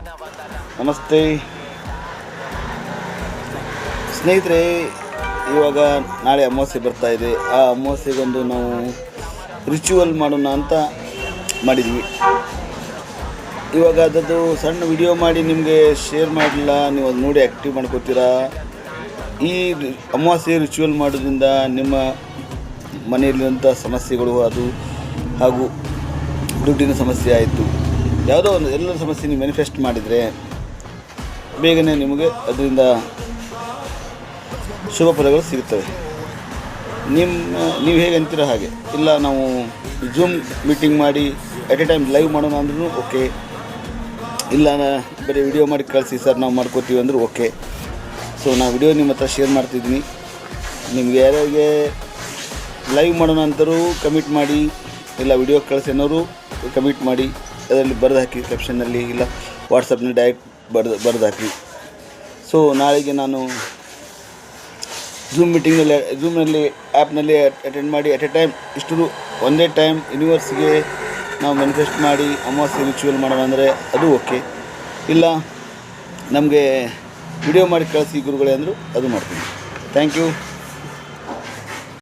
ನಮಸ್ತೆ ಸ್ನೇಹಿತರೆ, ಇವಾಗ ನಾಳೆ ಅಮಾವಾಸ್ಯೆ ಬರ್ತಾ ಇದೆ. ಆ ಅಮಾವಾಸ್ಯೆಗೊಂದು ನಾವು ರಿಚುವಲ್ ಮಾಡೋಣ ಅಂತ ಮಾಡಿದ್ವಿ. ಇವಾಗ ಅದರದ್ದು ಸಣ್ಣ ವಿಡಿಯೋ ಮಾಡಿ ನಿಮಗೆ ಶೇರ್ ಮಾಡಲಿಲ್ಲ, ನೀವು ಅದು ನೋಡಿ ಆ್ಯಕ್ಟಿವ್ ಮಾಡ್ಕೋತೀರಾ. ಈ ಅಮಾವಾಸ್ಯೆ ರಿಚುವಲ್ ಮಾಡೋದ್ರಿಂದ ನಿಮ್ಮ ಮನೆಯಲ್ಲಿರುವಂಥ ಸಮಸ್ಯೆಗಳು ಹಾಗೂ ದುಡ್ಡಿನ ಸಮಸ್ಯೆ ಆಯಿತು, ಯಾವುದೋ ಒಂದು ಎಲ್ಲ ಸಮಸ್ಯೆ ನೀವು ಮ್ಯಾನಿಫೆಸ್ಟ್ ಮಾಡಿದರೆ ಬೇಗನೆ ನಿಮಗೆ ಅದರಿಂದ ಶುಭ ಫಲಗಳು ಸಿಗುತ್ತವೆ. ನೀವು ಹೇಗೆ ಅಂತೀರೋ ಹಾಗೆ. ಇಲ್ಲ ನಾವು ಝೂಮ್ ಮೀಟಿಂಗ್ ಮಾಡಿ ಎಟ್ ಎ ಟೈಮ್ ಲೈವ್ ಮಾಡೋಣ ಅಂದ್ರೂ ಓಕೆ. ಇಲ್ಲ ಬರೀ ವಿಡಿಯೋ ಮಾಡಿ ಕಳಿಸಿ ಸರ್ ನಾವು ಮಾಡ್ಕೋತೀವಿ ಅಂದರೂ ಓಕೆ. ಸೊ ನಾನು ವಿಡಿಯೋ ನಿಮ್ಮ ಹತ್ರ ಶೇರ್ ಮಾಡ್ತಿದ್ದೀನಿ. ನಿಮ್ಗೆ ಯಾರ್ಯಾರಿಗೆ ಲೈವ್ ಮಾಡೋಣ ಅಂತರೂ ಕಮಿಟ್ ಮಾಡಿ, ಇಲ್ಲ ವಿಡಿಯೋ ಕಳಿಸಿ ಅನ್ನೋರು ಕಮಿಟ್ ಮಾಡಿ, ಅದರಲ್ಲಿ ಬರೆದು ಹಾಕಿ ಕ್ಯಾಪ್ಷನ್ನಲ್ಲಿ, ಇಲ್ಲ ವಾಟ್ಸಪ್ನಲ್ಲಿ ಡೈರೆಕ್ಟ್ ಬರೆದು ಹಾಕಿ. ಸೊ ನಾಳೆಗೆ ನಾನು ಝೂಮ್ನಲ್ಲಿ ಆ್ಯಪ್ನಲ್ಲಿ ಅಟೆಂಡ್ ಮಾಡಿ ಎಟ್ ಎ ಟೈಮ್ ಇಷ್ಟು ಒಂದೇ ಟೈಮ್ ಯೂನಿವರ್ಸ್ಗೆ ನಾವು ಮ್ಯಾನಿಫೆಸ್ಟ್ ಮಾಡಿ ಅಮಾವಾಸ್ಯೆ ರಿಚುವಲ್ ಮಾಡೋಣ ಅಂದರೆ ಅದು ಓಕೆ. ಇಲ್ಲ ನಮಗೆ ವಿಡಿಯೋ ಮಾಡಿ ಕಳಿಸಿ ಗುರುಗಳೇ ಅಂದರು ಅದು ಮಾಡ್ತೀನಿ. Thank you.